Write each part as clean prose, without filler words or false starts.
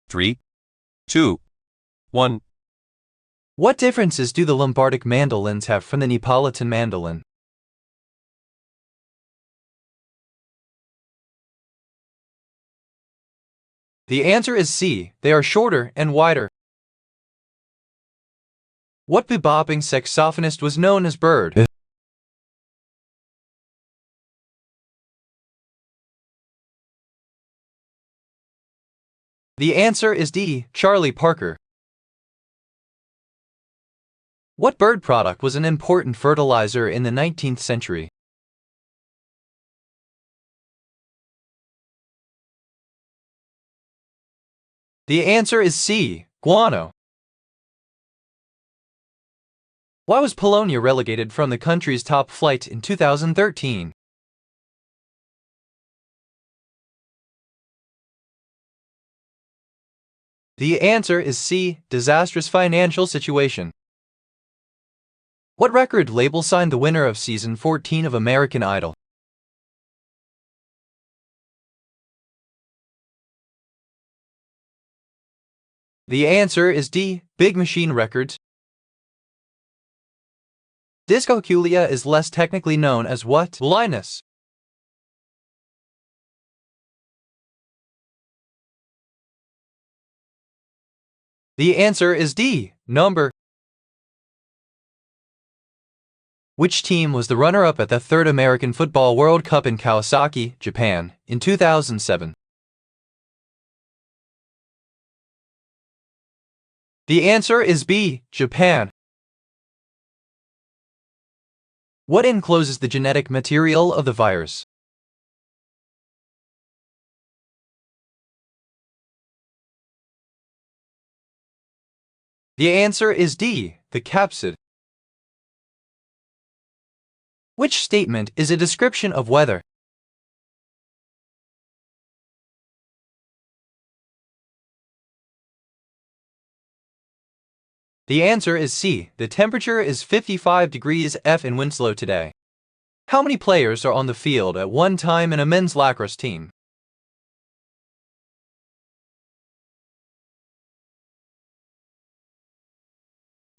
3, 2, 1. What differences do the Lombardic mandolins have from the Neapolitan mandolin? The answer is C. They are shorter and wider. What bebopping saxophonist was known as Bird? The answer is D. Charlie Parker. What bird product was an important fertilizer in the 19th century? The answer is C. Guano. Why was Polonia relegated from the country's top flight in 2013? The answer is C. Disastrous financial situation. What record label signed the winner of Season 14 of American Idol? The answer is D. Big Machine Records. Dyscalculia is less technically known as what? Blindness. The answer is D. Number. Which team was the runner-up at the third American Football World Cup in Kawasaki, Japan, in 2007? The answer is B. Japan. What encloses the genetic material of the virus? The answer is D. The capsid. Which statement is a description of weather? The answer is C. The temperature is 55 degrees F in Winslow today. How many players are on the field at one time in a men's lacrosse team?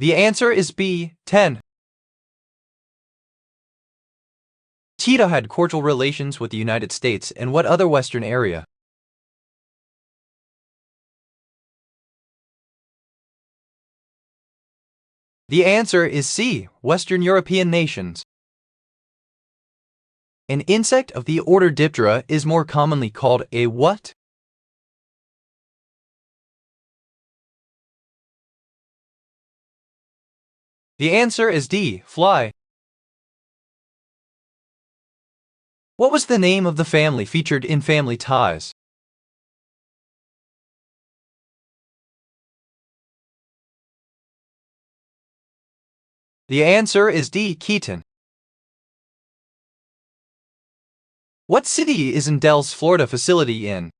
The answer is B. 10. Tito had cordial relations with the United States and what other Western area? The answer is C. Western European nations. An insect of the order Diptera is more commonly called a what? The answer is D. Fly. What was the name of the family featured in Family Ties? The answer is D. Keaton. What city is Dell's Florida facility in?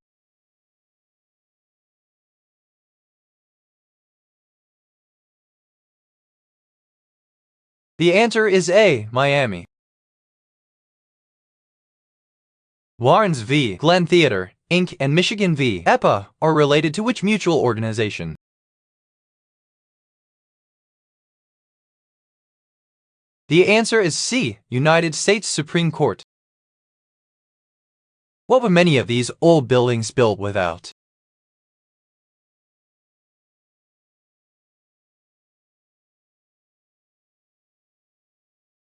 The answer is A. Miami. Lawrence v. Glenn Theater, Inc. and Michigan v. EPA are related to which mutual organization? The answer is C. United States Supreme Court. What were many of these old buildings built without?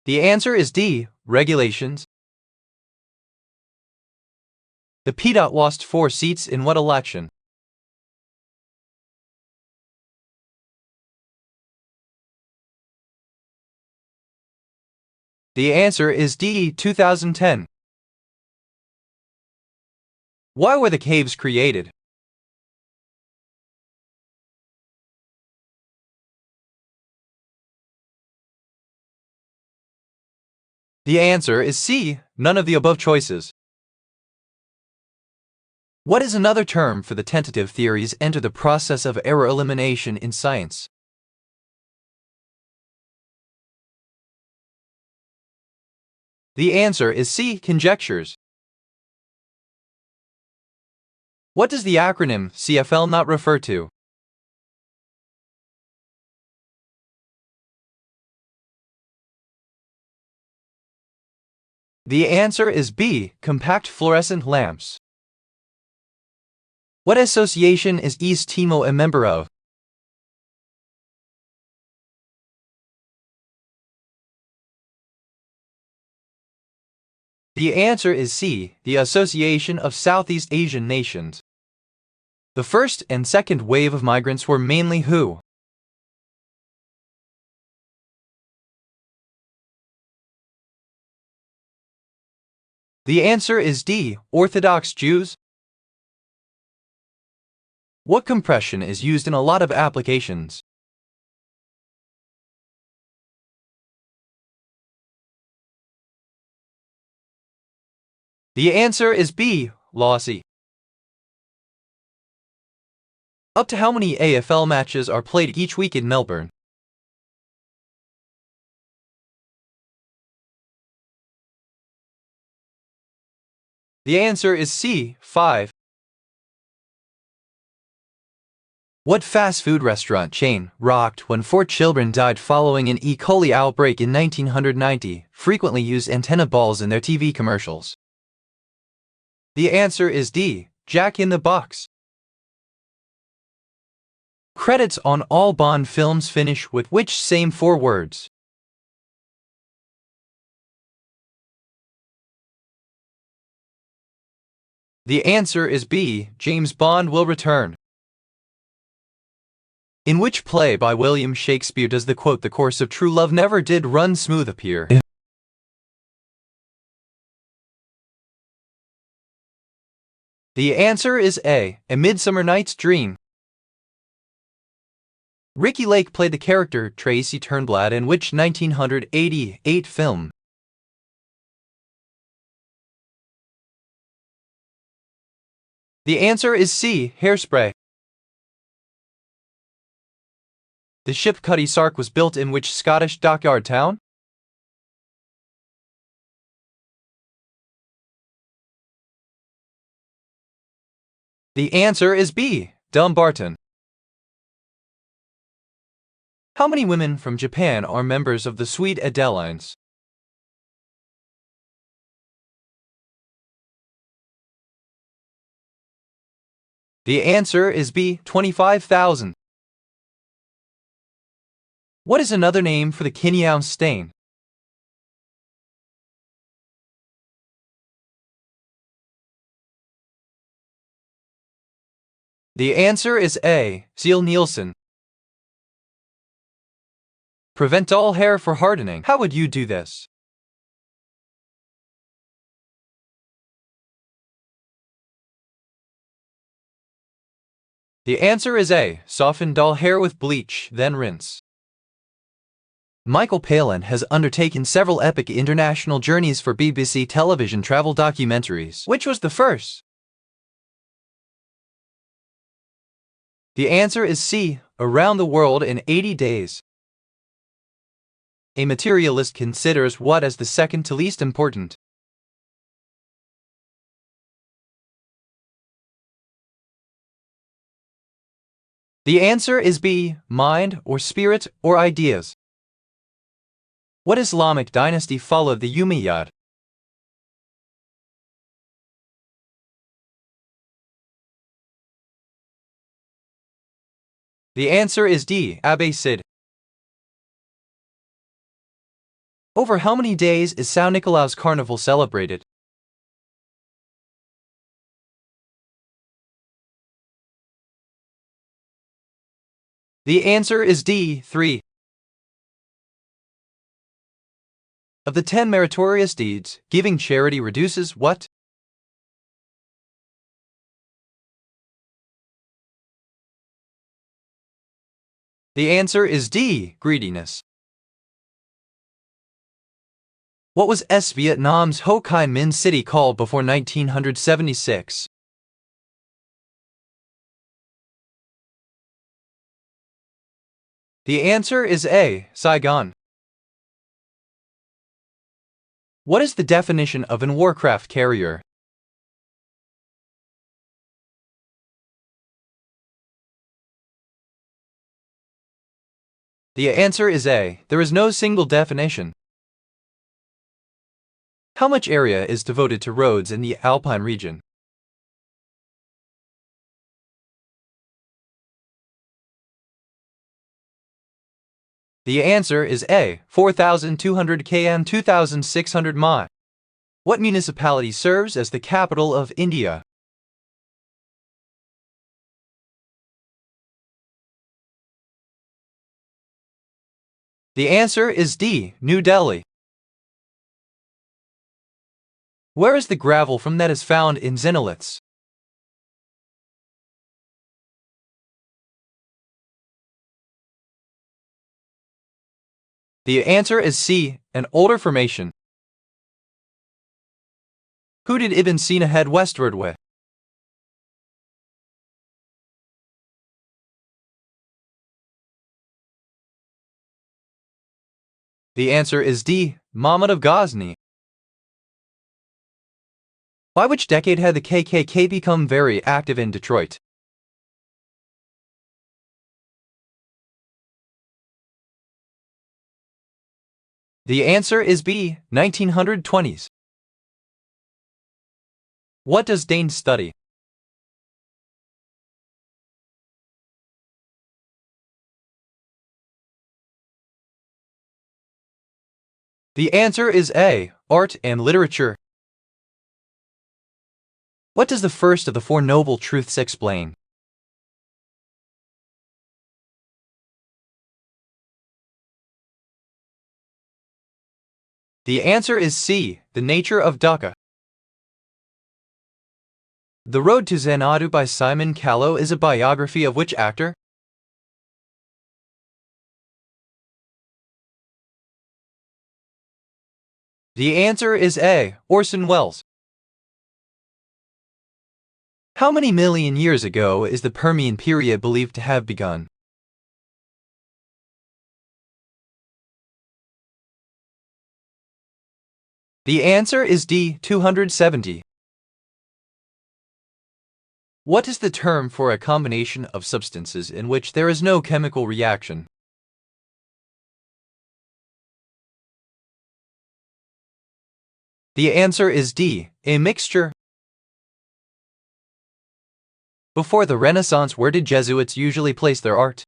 The answer is D. Regulations. The PDOT lost 4 seats in what election? The answer is D. 2010. Why were the caves created? The answer is C. None of the above choices. What is another term for the tentative theories enter the process of error elimination in science? The answer is C. Conjectures. What does the acronym CFL not refer to? The answer is B. Compact fluorescent lamps. What association is East Timor a member of? The answer is C. The Association of Southeast Asian Nations. The first and second wave of migrants were mainly who? The answer is D. Orthodox Jews. What compression is used in a lot of applications? The answer is B. Lossy. Up to how many AFL matches are played each week in Melbourne? The answer is C. 5. What fast food restaurant chain rocked when 4 children died following an E. coli outbreak in 1990, frequently used antenna balls in their TV commercials? The answer is D. Jack in the Box. Credits on all Bond films finish with which same 4 words? The answer is B. James Bond will return. In which play by William Shakespeare does the quote "the course of true love never did run smooth" appear? The answer is A. A Midsummer Night's Dream. Ricki Lake played the character Tracy Turnblad in which 1988 film? The answer is C. Hairspray. The ship Cutty Sark was built in which Scottish dockyard town? The answer is B. Dumbarton. How many women from Japan are members of the Suite Adelines? The answer is B. 25,000. What is another name for the Kinyao stain? The answer is A. Ziehl-Neelsen. Prevent all hair for hardening. How would you do this? The answer is A. Soften dull hair with bleach, then rinse. Michael Palin has undertaken several epic international journeys for BBC television travel documentaries. Which was the first? The answer is C. Around the World in 80 Days. A materialist considers what as the second to least important? The answer is B. Mind or spirit or ideas. What Islamic dynasty followed the Umayyad? The answer is D. Abbasid. Over how many days is São Nicoláu's carnival celebrated? The answer is D. 3. Of the 10 meritorious deeds, giving charity reduces what? The answer is D. Greediness. What was Vietnam's Ho Chi Minh City called before 1976? The answer is A. Saigon. What is the definition of an warcraft carrier? The answer is A. There is no single definition. How much area is devoted to roads in the Alpine region? The answer is A. 4,200 km 2,600 mi. What municipality serves as the capital of India? The answer is D. New Delhi. Where is the gravel from that is found in xenoliths? The answer is C. An older formation. Who did Ibn Sina head westward with? The answer is D. Mahmud of Ghazni. By which decade had the KKK become very active in Detroit? The answer is B. 1920s. What does Dane study? The answer is A. Art and literature. What does the first of the Four Noble Truths explain? The answer is C. The nature of dukkha. The Road to Xanadu by Simon Callow is a biography of which actor? The answer is A. Orson Welles. How many million years ago is the Permian period believed to have begun? The answer is D. 270. What is the term for a combination of substances in which there is no chemical reaction? The answer is D. A mixture. Before the Renaissance, where did Jesuits usually place their art?